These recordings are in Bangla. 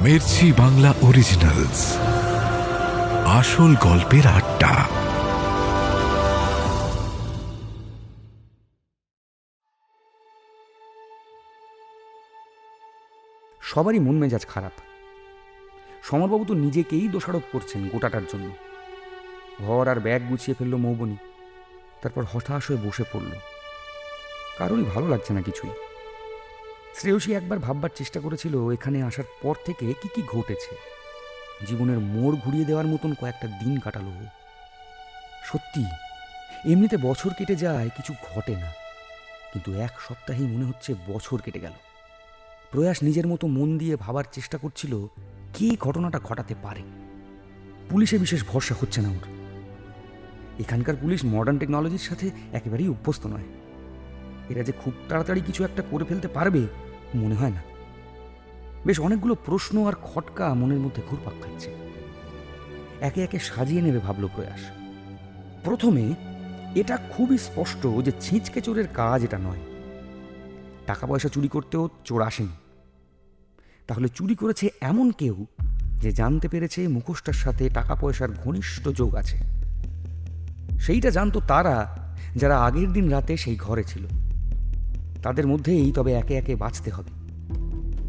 মির্চি বাংলা অরিজিনালস, আসল গল্পের আড্ডা। সবারই মন মেজাজ খারাপ। সমরবাবু তো নিজেকেই দোষারোপ করছেন গোটাটার জন্য। ঘর আর ব্যাগ গুছিয়ে ফেলল মৌবনি, তারপর হতাশ হয়ে বসে পড়ল। কারোরই ভালো লাগছে না কিছুই। শ্রেয়সী একবার ভাববার চেষ্টা করেছিল এখানে আসার পর থেকে কি কি ঘটেছে। জীবনের মোড় ঘুরিয়ে দেওয়ার মতন কয়েকটা দিন কাটালো। সত্যি, এমনিতে বছর কেটে যায়, কিছু ঘটে না, কিন্তু এক সপ্তাহেই মনে হচ্ছে বছর কেটে গেল। প্রয়াস নিজের মতো মন দিয়ে ভাবার চেষ্টা করছিল কে ঘটনাটা ঘটাতে পারে। পুলিশে বিশেষ ভরসা হচ্ছে না ওর। এখানকার পুলিশ মডার্ন টেকনোলজির সাথে একেবারেই অভ্যস্ত নয়। এরা যে খুব তাড়াতাড়ি কিছু একটা করে ফেলতে পারবে মনে হয় না। বেশ অনেকগুলো প্রশ্ন আর খটকা মনের মধ্যে ঘুরপাক খাচ্ছে। একে একে সাজিয়ে নেবে ভাবল প্রয়াস। প্রথমে এটা খুবই স্পষ্ট যে ছিঁচকে চোরের কাজ এটা নয়। টাকা পয়সা চুরি করতেও চোর আসেনি। তাহলে চুরি করেছে এমন কেউ যে জানতে পেরেছে মুখোশটার সাথে টাকা পয়সার ঘনিষ্ঠ যোগ আছে। সেইটা জানতো তারা যারা আগের দিন রাতে সেই ঘরে ছিল। তাদের মধ্যেই তবে একে একে বাঁচতে হবে।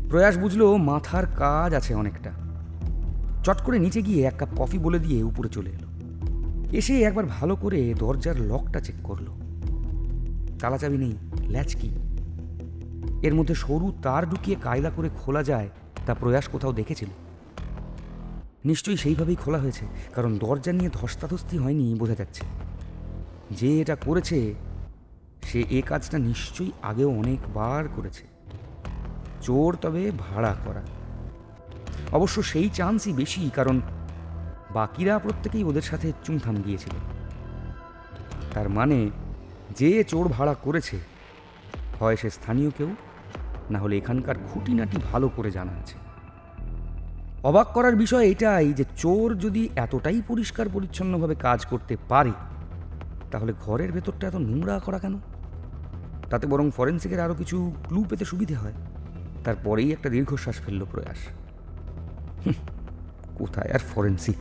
প্রয়াস বুঝলো মাথার কাজ আছে অনেকটা। চট করে নিচে গিয়ে এক কাপ কফি বলে দিয়ে উপরে চলে এলো। এসে একবার ভালো করে দরজার লকটা চেক করলো। তালা চাবি নেই, ল্যাচ কি। এর মধ্যে সরু তার ঢুকিয়ে কায়দা করে খোলা যায় তা প্রয়াস কোথাও দেখেছিল। নিশ্চয়ই সেইভাবেই খোলা হয়েছে, কারণ দরজা নিয়ে ধস্তাধস্তি হয়নি বোঝা যাচ্ছে। যে এটা করেছে সে এ কাজটা নিশ্চয়ই আগেও অনেকবার করেছে। চোর তবে ভাড়া করা। অবশ্য সেই চান্সই বেশি, কারণ বাকিরা প্রত্যেকেই ওদের সাথে চুমথাম গিয়েছিল। তার মানে যে চোর ভাড়া করেছে হয় সে স্থানীয় কেউ, না হলে এখানকার খুঁটিনাটি ভালো করে জানা আছে। অবাক করার বিষয় এটাই যে চোর যদি এতটাই পরিষ্কার পরিচ্ছন্নভাবে কাজ করতে পারে তাহলে ঘরের ভেতরটা এত নোংরা করা কেন? তাতে বরং ফরেন্সিকের আরও কিছু ক্লু পেতে সুবিধে হয়। তারপরেই একটা দীর্ঘশ্বাস ফেলল প্রয়াস। কোথায় আর ফরেন্সিক,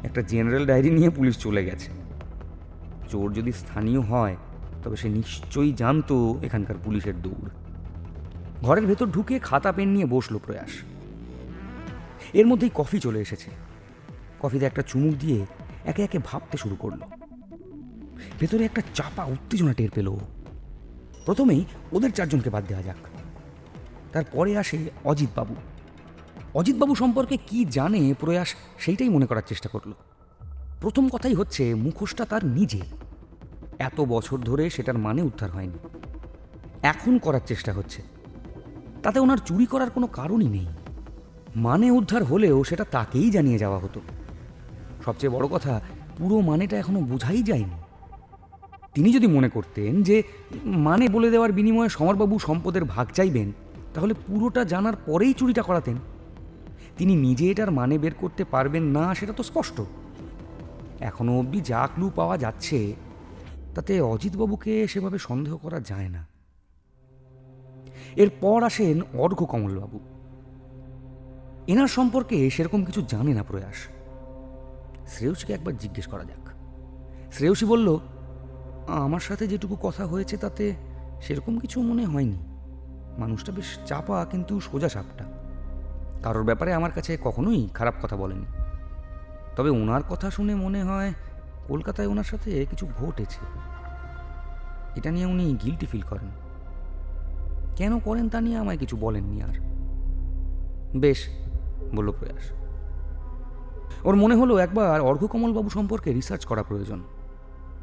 একটা জেনারেল ডায়েরি নিয়ে পুলিশ চলে গেছে। চোর যদি স্থানীয় হয় তবে সে নিশ্চয়ই জানতো এখানকার পুলিশের দৌড়। ঘরের ভেতর ঢুকে খাতা পেন নিয়ে বসলো প্রয়াস। এর মধ্যেই কফি চলে এসেছে। কফিতে একটা চুমুক দিয়ে একে একে ভাবতে শুরু করলো। ভেতরে একটা চাপা উত্তেজনা টের পেল। প্রথমেই ওদের চারজনকে বাদ দেওয়া যাক। তারপরে আসে অজিতবাবু। অজিতবাবু সম্পর্কে কি জানে প্রয়াস সেইটাই মনে করার চেষ্টা করলো। প্রথম কথাই হচ্ছে মুখোশটা তার নিজের। এত বছর ধরে সেটার মানে উদ্ধার হয়নি, এখন করার চেষ্টা হচ্ছে। তাতে ওনার চুরি করার কোনো কারণই নেই। মানে উদ্ধার হলেও সেটা তাকেই জানিয়ে যাওয়া হতো। সবচেয়ে বড় কথা, পুরো মানেটা এখনো বোঝাই যায়নি। তিনি যদি মনে করতেন যে মানে বলে দেওয়ার বিনিময়ে সমরবাবু সম্পদের ভাগ চাইবেন, তাহলে পুরোটা জানার পরেই চুরিটা করাতেন। তিনি নিজে এটার মানে বের করতে পারবেন না সেটা তো স্পষ্ট। এখনো অবধি যা ক্লু পাওয়া যাচ্ছে তাতে অজিতবাবুকে সেভাবে সন্দেহ করা যায় না। এরপর আসেন অর্ঘ্য কমলবাবু। এনার সম্পর্কে সেরকম কিছু জানে না প্রয়াস। শ্রেয়সীকে একবার জিজ্ঞেস করা যাক। শ্রেয়সী বলল, আমার সাথে যেটুকু কথা হয়েছে তাতে সেরকম কিছু মনে হয়নি। মানুষটা বেশ চাপা কিন্তু সোজা সাপটা। কারোর ব্যাপারে আমার কাছে কখনোই খারাপ কথা বলেনি। তবে ওনার কথা শুনে মনে হয় কলকাতায় ওনার সাথে কিছু ঘটেছে। এটা নিয়ে উনি গিল্টি ফিল করেন। কেন করেন তা নিয়ে আমায় কিছু বলেননি আর। বেশ, বলল প্রয়াস। ওর মনে হলো একবার অর্ঘ্যকমলবাবু সম্পর্কে রিসার্চ করা প্রয়োজন।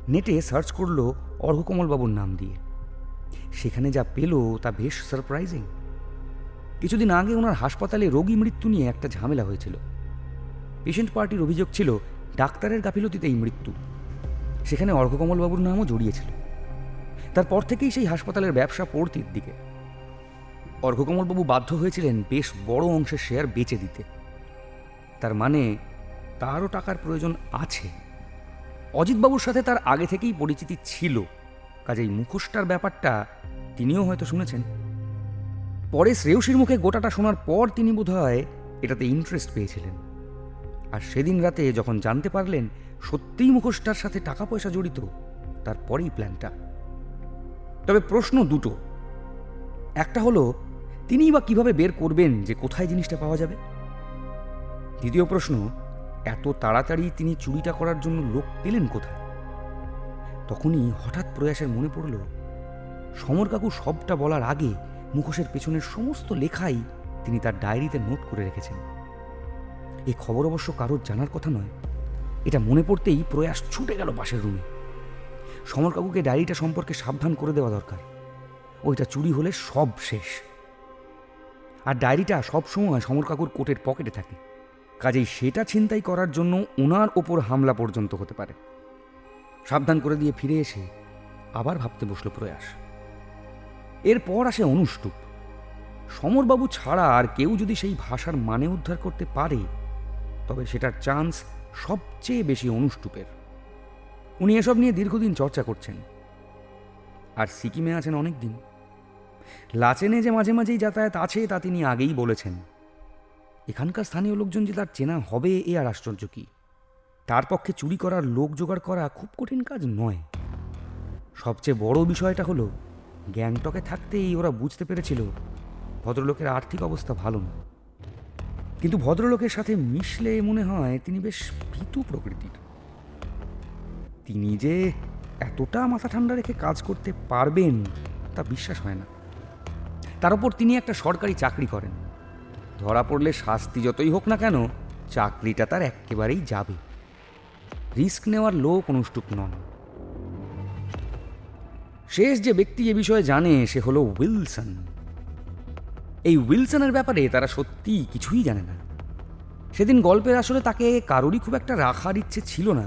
নেটে সার্চ করলো অর্ঘ্যকমলবাবুর নাম দিয়ে। সেখানে যা পেল তা বেশ সারপ্রাইজিং। কিছুদিন আগে ওনার হাসপাতালে রোগী মৃত্যু নিয়ে একটা ঝামেলা হয়েছিল। পেশেন্ট পার্টির অভিযোগ ছিল ডাক্তারের গাফিলতিতেই মৃত্যু। সেখানে অর্ঘ্যকমলবাবুর নামও জড়িয়েছিল। তারপর থেকেই সেই হাসপাতালের ব্যবসা পড়তির দিকে। অর্ঘ্যকমলবাবু বাধ্য হয়েছিলেন বেশ বড় অংশের শেয়ার বেচে দিতে। তার মানে তারও টাকার প্রয়োজন আছে। অজিতবাবুর সাথে তার আগে থেকেই পরিচিতি ছিল, কাজেই মুখোশটার ব্যাপারটা তিনিও হয়তো শুনেছেন। পরে শ্রেয়সীর মুখে গোটাটা শোনার পর তিনি বোধহয় এটাতে ইন্টারেস্ট পেয়েছিলেন। আর সেদিন রাতে যখন জানতে পারলেন সত্যিই মুখোশটার সাথে টাকা পয়সা জড়িত, তারপরেই প্ল্যানটা। তবে প্রশ্ন দুটো। একটা হলো, তিনিই বা কিভাবে বের করবেন যে কোথায় জিনিসটা পাওয়া যাবে? দ্বিতীয় প্রশ্ন, এত তাড়াতাড়ি তিনি চুরিটা করার জন্য লোক পেলেন কোথায়? তখনই হঠাৎ প্রয়াসের মনে পড়ল, সমর কাকু সবটা বলার আগে মুখোশের পেছনের সমস্ত লেখাই তিনি তার ডায়েরিতে নোট করে রেখেছেন। এই খবর অবশ্য কারোর জানার কথা নয়। এটা মনে পড়তেই প্রয়াস ছুটে গেল পাশের রুমে। সমর কাকুকে ডায়েরিটা সম্পর্কে সাবধান করে দেওয়া দরকার। ওইটা চুরি হলে সব শেষ। আর ডায়েরিটা সবসময় সমর কাকুর কোটের পকেটে থাকে, কাজেই সেটা ছিনতাই করার জন্য ওনার ওপর হামলা পর্যন্ত হতে পারে। সাবধান করে দিয়ে ফিরে এসে আবার ভাবতে বসল প্রয়াস। এরপর আসে অনুষ্টুপ। সমরবাবু ছাড়া আর কেউ যদি সেই ভাষার মানে উদ্ধার করতে পারে, তবে সেটার চান্স সবচেয়ে বেশি অনুষ্টুপের। উনি এসব নিয়ে দীর্ঘদিন চর্চা করছেন, আর সিকিমে আছেন অনেক দিন। লাচেনে যে মাঝে মাঝেই যাতায়াত আছে তা তিনি আগেই বলেছেন। এখানকার স্থানীয় লোকজন যে তার চেনা হবে এ আর আশ্চর্য কি। তার পক্ষে চুরি করার লোক জোগাড় করা খুব কঠিন কাজ নয়। সবচেয়ে বড় বিষয়টা হলো, গ্যাংটকে থাকতেই ওরা বুঝতে পেরেছিল ভদ্রলোকের আর্থিক অবস্থা ভালো না। কিন্তু ভদ্রলোকের সাথে মিশলে মনে হয় তিনি বেশ ভীতু প্রকৃতির। তিনি যে এতটা মাথা ঠান্ডা রেখে কাজ করতে পারবেন তা বিশ্বাস হয় না। তার উপর তিনি একটা সরকারি চাকরি করেন। ধরা পড়লে শাস্তি যতই হোক না কেন, চাকরিটা তার একেবারেই যাবে। রিস্ক নেওয়ার লোক অনুষ্টুপ নন। শেষ যে ব্যক্তি এ বিষয়ে জানে সে হলো উইলসন। এই উইলসনের ব্যাপারে তারা সত্যি কিছুই জানে না। সেদিন গল্পের আসলে তাকে কারোরই খুব একটা রাখার ইচ্ছে ছিল না।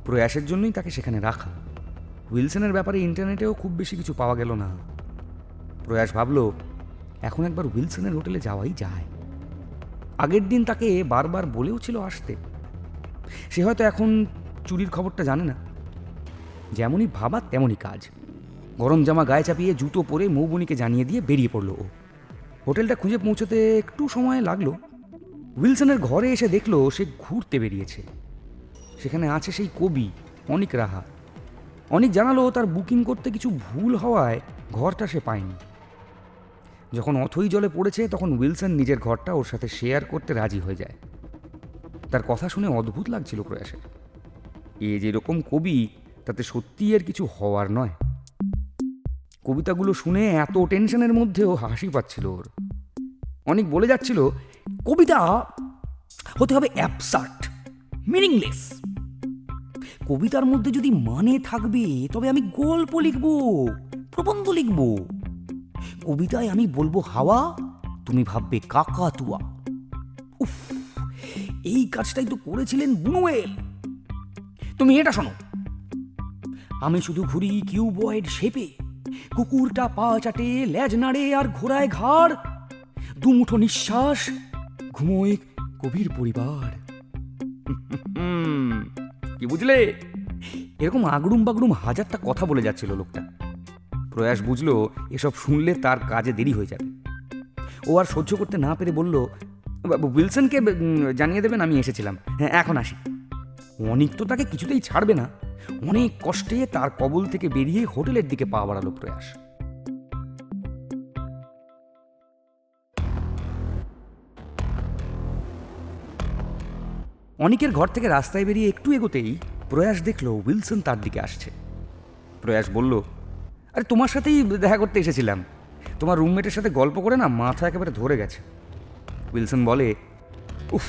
প্রয়াসের জন্যই তাকে সেখানে রাখা। উইলসনের ব্যাপারে ইন্টারনেটেও খুব বেশি কিছু পাওয়া গেল না। প্রয়াস ভাবল, এখন একবার উইলসনের হোটেলে যাওয়াই যায়। আগের দিন তাকে বারবার বলেও ছিল আসতে। সে হয়তো এখন চুরির খবরটা জানে না। যেমনই ভাবা তেমনই কাজ। গরম জামা গায়ে চাপিয়ে জুতো পরে মৌবনীকে জানিয়ে দিয়ে বেরিয়ে পড়ল ও। হোটেলটা খুঁজে পৌঁছতে একটু সময় লাগলো। উইলসনের ঘরে এসে দেখলো সে ঘুরতে বেরিয়েছে। সেখানে আছে সেই কবি অনিক রাহা। অনিক জানালো তার বুকিং করতে কিছু ভুল হওয়ায় ঘরটা সে পায়নি। যখন অথই জলে পড়েছে তখন উইলসন নিজের ঘরটা ওর সাথে শেয়ার করতে রাজি হয়ে যায়। তার কথা শুনে অদ্ভুত লাগছিল প্রয়াসের। এ যেরকম কবি তাতে সত্যি এর কিছু হওয়ার নয়। কবিতাগুলো শুনে এত টেনশনের মধ্যেও হাসি পাচ্ছিল ওর। অনেক বলে যাচ্ছিল, কবিতা হতে হবে অ্যাবসার্ট, মিনিংলেস। কবিতার মধ্যে যদি মানে থাকবে তবে আমি গল্প লিখব, প্রবন্ধ লিখব। কবিতায় আমি বলবো হাওয়া, তুমি ভাববে কাকাতুয়া। উফ, এই কাজটাই তো করেছিলেন বুনুয়েল। তুমি এটা শোনো, আমি শুধু ঘুরি কিউবয়েড শেপে, কুকুরটা পা চাটে, লেজ নাড়ে আর ঘোড়ায় ঘাড়, দুমুঠো নিঃশ্বাস, ঘুমোয় কবির পরিবার। কি বুঝলে? এরকম আগড়ুম বাগড়ুম হাজারটা কথা বলে যাচ্ছিল লোকটা। প্রয়াস বুঝলো এসব শুনলে তার কাজে দেরি হয়ে যাবে। ও আর সহ্য করতে না পেরে বলল, উইলসনকে জানিয়ে দেবেন আমি এসেছিলাম। হ্যাঁ, এখন আসি। অনিক তো তাকে কিছুতেই ছাড়বে না। অনেক কষ্টে তার কবল থেকে বেরিয়ে হোটেলের দিকে পা বাড়ালো প্রয়াস। অনিকের ঘর থেকে রাস্তায় বেরিয়ে একটু এগোতেই প্রয়াস দেখলো উইলসন তার দিকে আসছে। প্রয়াস বলল, আরে তোমার সাথেই দেখা করতে এসেছিলাম। তোমার রুমমেটের সাথে গল্প করে না মাথা একেবারে ধরে গেছে। উইলসন বলে, উফ,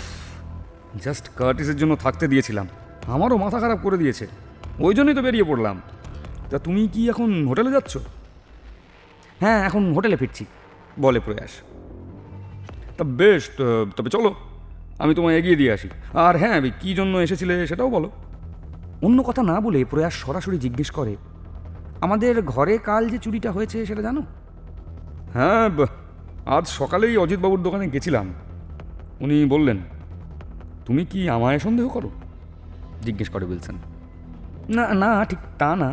জাস্ট কার্টিসের জন্য থাকতে দিয়েছিলাম, আমারও মাথা খারাপ করে দিয়েছে, ওই জন্যই তো বেরিয়ে পড়লাম। তা তুমি কি এখন হোটেলে যাচ্ছ? হ্যাঁ, এখন হোটেলে ফিরছি, বলে প্রয়াস। তা বেশ, তবে চলো, আমি তোমায় এগিয়ে দিয়ে আসি। আর হ্যাঁ, কী জন্য এসেছিলে সেটাও বলো। অন্য কথা না বলে প্রয়াস সরাসরি জিজ্ঞেস করে, আমাদের ঘরে কাল যে চুরিটা হয়েছে সেটা জানো? হ্যাঁ, আজ সকালেই অজিতবাবুর দোকানে গেছিলাম, উনি বললেন। তুমি কি আমায় সন্দেহ করো? জিজ্ঞেস করে উইলসন। না না, ঠিক তা না।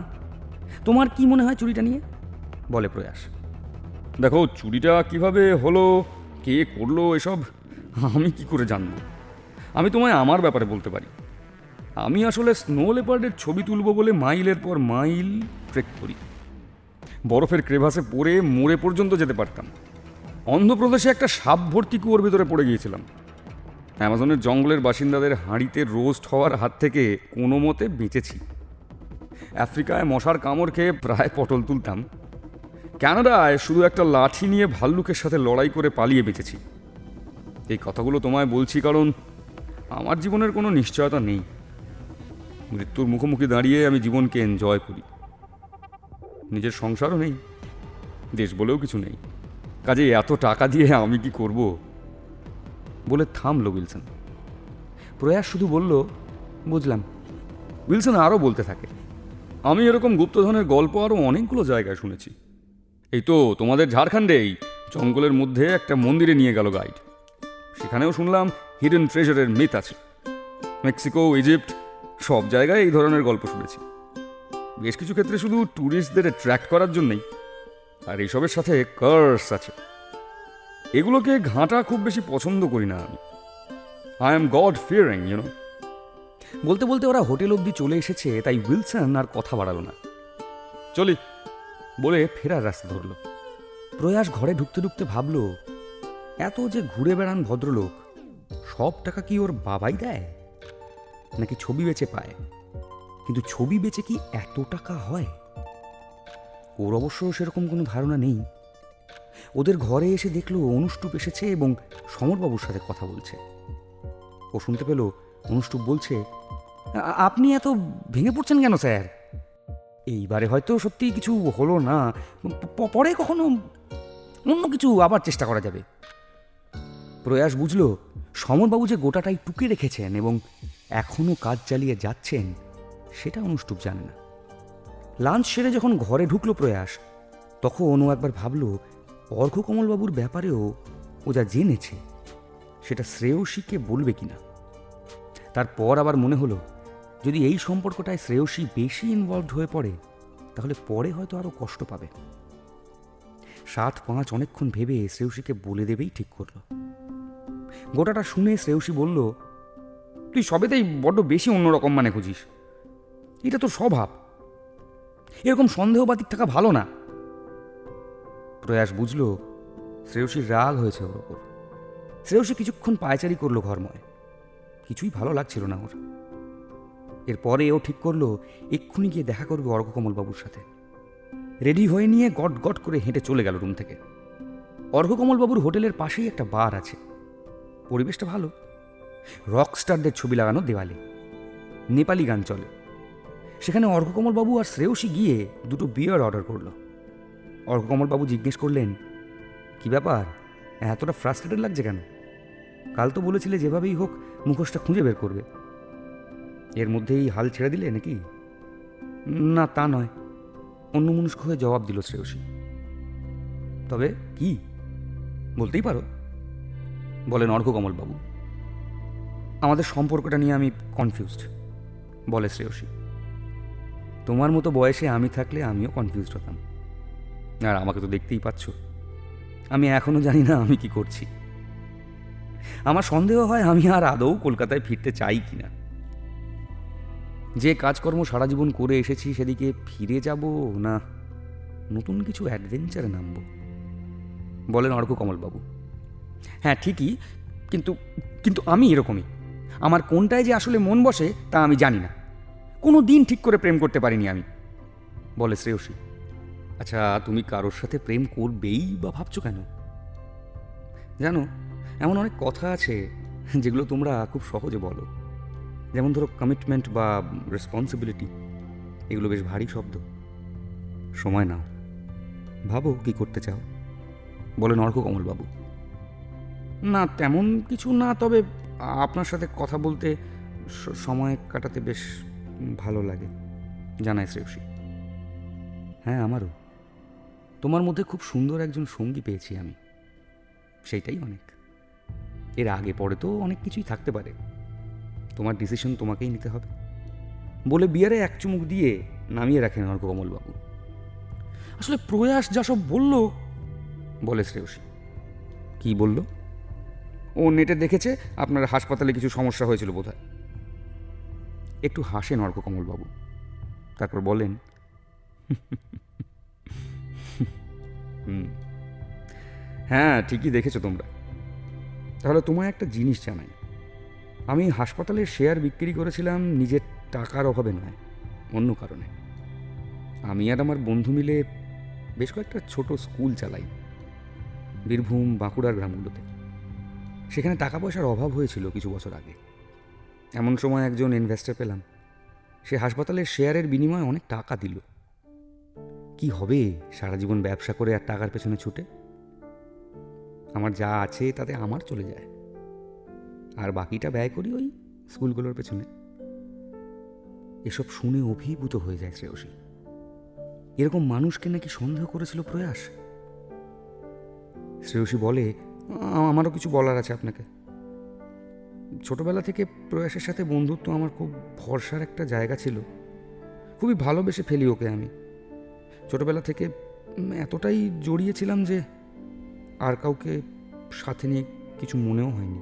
তোমার কি মনে হয় চুরিটা নিয়ে? বলে প্রয়াস। দেখো, চুরিটা কিভাবে হলো, কে করলো, এসব আমি কি করে জানবো? আমি তোমায় আমার ব্যাপারে বলতে পারি। আমি আসলে স্নো লেপার্ডের ছবি তুলবো বলে মাইলের পর মাইল ট্রেক করি। বরফের ক্রেভাসে পড়ে মোড়ে পর্যন্ত যেতে পারতাম। অন্ধ্রপ্রদেশে একটা সাপ ভর্তি কুয়োর ভেতরে পড়ে গিয়েছিলাম। অ্যামাজনের জঙ্গলের বাসিন্দাদের হাঁড়িতে রোস্ট হওয়ার হাত থেকে কোনো মতে বেঁচেছি। আফ্রিকায় মশার কামড় খেয়ে প্রায় পটল তুলতাম। কানাডায় শুধু একটা লাঠি নিয়ে ভাল্লুকের সাথে লড়াই করে পালিয়ে বেঁচেছি। এই কথাগুলো তোমায় বলছি কারণ আমার জীবনের কোনো নিশ্চয়তা নেই। মৃত্যুর মুখোমুখি দাঁড়িয়ে আমি জীবনকে এনজয় করি। নিজের সংসারও নেই, দেশ বলেও কিছু নেই, কাজে এত টাকা দিয়ে আমি কি করব? বলে থামলো উইলসন। প্রয়াস শুধু বলল, বুঝলাম। উইলসন আরও বলতে থাকে, আমি এরকম গুপ্তধনের গল্প আরও অনেকগুলো জায়গায় শুনেছি। এই তো তোমাদের ঝাড়খণ্ডেই জঙ্গলের মধ্যে একটা মন্দিরে নিয়ে গেল গাইড। সেখানেও শুনলাম হিডেন ট্রেজারের মিথ আছে। মেক্সিকো, ইজিপ্ট সব জায়গায় এই ধরনের গল্প শুনেছি। বেশ কিছু ক্ষেত্রে শুধু ট্যুরিস্টদের অ্যাট্রাক্ট করার জন্যই, আর এইসবের সাথে কার্স আছে। এগুলোকে ঘাঁটা খুব বেশি পছন্দ করি না আমি। I am God fearing, you know. বলতে বলতে ওরা হোটেল অবধি চলে এসেছে, তাই উইলসন আর কথা বাড়ালো না। চলি বলে ফেরার রাস্তা ধরল। প্রয়াস ঘরে ঢুকতে ঢুকতে ভাবল, এত যে ঘুরে বেড়ান ভদ্রলোক, সব টাকা কি ওর বাবাই দেয় নাকি ছবি বেচে পায়? কিন্তু ছবি বেচে কি এত টাকা হয়? ওর অবশ্য সেরকম কোনো ধারণা নেই। ওদের ঘরে এসে দেখলো অনুষ্টুপ এসেছে এবং সমরবাবুর সাথে কথা বলছে। ও শুনতে পেল অনুষ্টুপ বলছে, আপনি এত ভেঙে পড়ছেন কেন স্যার? এইবারে হয়তো সত্যি কিছু হলো না, পরে কখনো অন্য কিছু আবার চেষ্টা করা যাবে। প্রয়াস বুঝল সমরবাবু যে গোটাটাই টুকে রেখেছেন এবং এখনও কাজ চালিয়ে যাচ্ছেন, সেটা অনুষ্টুপ জানে না। লাঞ্চ সেরে যখন ঘরে ঢুকলো প্রয়াস, তখন ও একবার ভাবল অর্ঘ্যকমলবাবুর ব্যাপারেও ও যা জেনেছে সেটা শ্রেয়সীকে বলবে কিনা। তারপর আবার মনে হলো, যদি এই সম্পর্কটায় শ্রেয়সী বেশি ইনভলভড হয়ে পড়ে, তাহলে পরে হয়তো আরও কষ্ট পাবে। 7-5 অনেকক্ষণ ভেবে শ্রেয়সীকে বলে দেবেই ঠিক করলো। গোটাটা শুনে শ্রেয়সী বলল, তুই সবেতেই বড্ড বেশি অন্যরকম মানে খুঁজিস। এটা তোর স্বভাব, এরকম সন্দেহবাতিক থাকা ভালো না। প্রয়াস বুঝল শ্রেয়সীর রাগ হয়েছে ওর ওপর। শ্রেয়সী কিছুক্ষণ পায়চারি করলো ঘরময়, কিছুই ভালো লাগছিল না ওর। এরপরে ও ঠিক করলো এক্ষুনি গিয়ে দেখা করবে অর্ঘ্যকমলবাবুর সাথে। রেডি হয়ে নিয়ে গট গট করে হেঁটে চলে গেল রুম থেকে। অর্ঘ্যকমলবাবুর হোটেলের পাশেই একটা বার আছে, পরিবেশটা ভালো। রকস্টারদের ছবি লাগানো দেওয়ালে, নেপালি গান চলে। সেখানে অর্ঘ্যকমলবাবু আর শ্রেয়সী গিয়ে 2 বিয়ার অর্ডার করলো। অর্ঘ্যকমলবাবু জিজ্ঞেস করলেন, কি ব্যাপার, এতটা ফ্রাস্ট্রেটেড লাগছে কেন? কাল তো বলেছিলে যেভাবেই হোক মুখোশটা খুঁজে বের করবে, এর মধ্যেই হাল ছেড়ে দিলে নাকি? না, তা নয়, অন্যমনস্ক হয়ে জবাব দিল শ্রেয়সী। তবে কি বলতেই পারো, বলেন অর্ঘ্যকমলবাবু। আমাদের সম্পর্কটা নিয়ে আমি কনফিউজড, বলে শ্রেয়সী। তোমার মতো বয়সে আমি থাকলে আমিও কনফিউজড হতাম। আর আমাকে তো দেখতেই পাচ্ছ, আমি এখনো জানি না আমি কি করছি। আমার সন্দেহ হয় আমি আর আদৌ কলকাতায় ফিরতে চাই কিনা। যে কাজকর্ম সারা জীবন করে এসেছি সেদিকে ফিরে যাব না নতুন কিছু অ্যাডভেঞ্চারে নামব, বলেন অর্ঘ্যকমলবাবু। হ্যাঁ ঠিকই, কিন্তু কিন্তু আমি এরকমই। আমার কোনটায় যে আসলে মন বসে তা আমি জানি না। কোনো দিন ঠিক করে প্রেম করতে পারিনি আমি, বলে শ্রেয়সী। আচ্ছা, তুমি কারোর সাথে প্রেম করবেই বা ভাবছো কেন? জানো, এমন অনেক কথা আছে যেগুলো তোমরা খুব সহজে বলো। যেমন ধরো কমিটমেন্ট বা রেসপন্সিবিলিটি, এগুলো বেশ ভারী শব্দ। সময় নাও, ভাবো কি করতে চাও, বলেন অর্ঘ্যকমলবাবু। না তেমন কিছু না, তবে আপনার সাথে কথা বলতে, সময় কাটাতে বেশ ভালো লাগে, জানায় শ্রেয়সী। হ্যাঁ, আমারও। তোমার মধ্যে খুব সুন্দর একজন সঙ্গী পেয়েছি আমি, সেইটাই অনেক। এর আগে পরে তো অনেক কিছুই থাকতে পারে, তোমার ডিসিশন তোমাকেই নিতে হবে, বলে বিয়ারে এক চুমুক দিয়ে নামিয়ে রাখেন অর্ঘ্যকমলবাবু। আসলে প্রয়াস যা সব বলল, বলে শ্রেয়সী। কি বলল? ও নেটে দেখেছে আপনার হাসপাতালে কিছু সমস্যা হয়েছিল বোধহয়। একটু হাসেন অর্ককমলবাবু, তারপর বলেন, হ্যাঁ ঠিকই দেখেছো তোমরা। তাহলে তোমায় একটা জিনিস জানাই, আমি হাসপাতালের শেয়ার বিক্রি করেছিলাম নিজের টাকার অভাবে নয়, অন্য কারণে। আমি আর আমার বন্ধু মিলে বেশ কয়েকটা ছোট স্কুল চালাই বীরভূম বাঁকুড়ার গ্রামগুলোতে। সেখানে টাকা পয়সার অভাব হয়েছিল কিছু বছর আগে। এমন সময় একজন ইনভেস্টর পেলাম, সে হাসপাতালের শেয়ারের বিনিময়ে অনেক টাকা দিল। কি হবে সারা জীবন ব্যবসা করে আর টাকার পেছনে ছুটে? আমার যা আছে তাতে আমার চলে যায়, আর বাকিটা ব্যয় করি ওই স্কুলগুলোর পেছনে। এসব শুনে অভিভূত হয়ে যায় শ্রেয়সী। এরকম মানুষকে নাকি সন্দেহ করেছিল প্রয়াস। শ্রেয়সী বলে, আমারও কিছু বলার আছে আপনাকে। ছোটবেলা থেকে প্রয়াসের সাথে বন্ধুত্ব আমার খুব ভরসার একটা জায়গা ছিল। খুবই ভালোবেসে ফেলি ওকে আমি। ছোটবেলা থেকে এতটাই জড়িয়েছিলাম যে আর কাউকে সাথে নিয়ে কিছু মনেও হয়নি।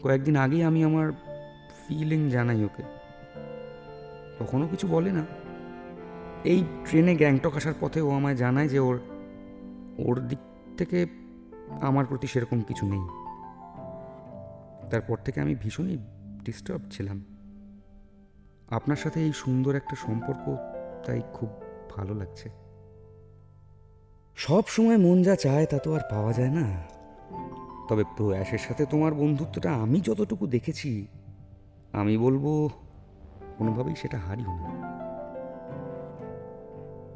কয়েকদিন আগেই আমি আমার ফিলিং জানাই ওকে, কখনো কিছু বলে না। এই ট্রেনে গ্যাংটক আসার পথে ও আমায় জানায় যে ওর দিক থেকে আমার প্রতি সেরকম কিছু নেই। তারপর থেকে আমি ভীষণই ডিস্টার্ব ছিলাম। আপনার সাথে এই সুন্দর একটা সম্পর্ক তাই খুব ভালো লাগছে। সব সময় মন যা চায় তা তো আর পাওয়া যায় না, তবে প্রয়াসের সাথে তোমার বন্ধুত্বটা আমি যতটুকু দেখেছি, আমি বলবো কোনোভাবেই সেটা হারিও না।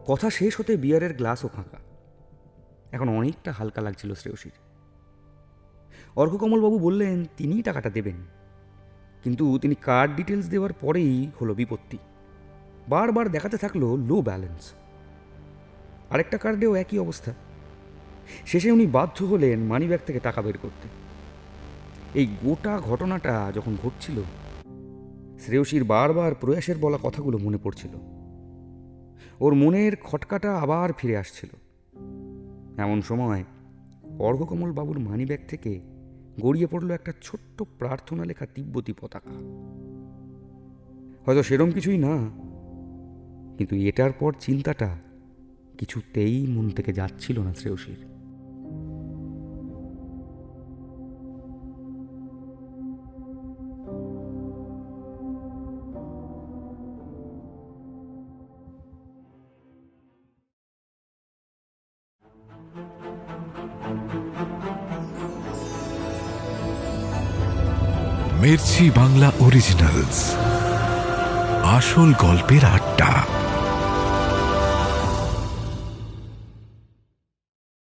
কথা শেষ হতে বিয়ারের গ্লাসও ফাঁকা। এখন অনেকটা হালকা লাগছিল শ্রেয়সীর। অর্ককমলবাবু বললেন তিনিই টাকাটা দেবেন, কিন্তু তিনি কার্ড ডিটেলস দেওয়ার পরেই হলো বিপত্তি। বারবার দেখাতে থাকলো লো ব্যালেন্স। আরেকটা কার্ডেও একই অবস্থা। শেষে উনি বাধ্য হলেন মানিব্যাগ থেকে টাকা বের করতে। এই গোটা ঘটনাটা যখন ঘটছিল, শ্রেয়সীর বারবার প্রয়াসের বলা কথাগুলো মনে পড়ছিল। ওর মনের খটকাটা আবার ফিরে আসছিল। এমন সময় অর্ঘকমল বাবুর মানিব্যাগ থেকে গড়িয়ে পড়ল একটা ছোট্ট প্রার্থনা লেখা তিব্বতী পতাকা। হয়তো সেরম কিছুই না, কিন্তু এটার পর চিন্তাটা কিছুতেই মন থেকে যাচ্ছিল না শ্রেয়সীর। মির্চি বাংলা অরিজিনালস, আসল গল্পের আড্ডা।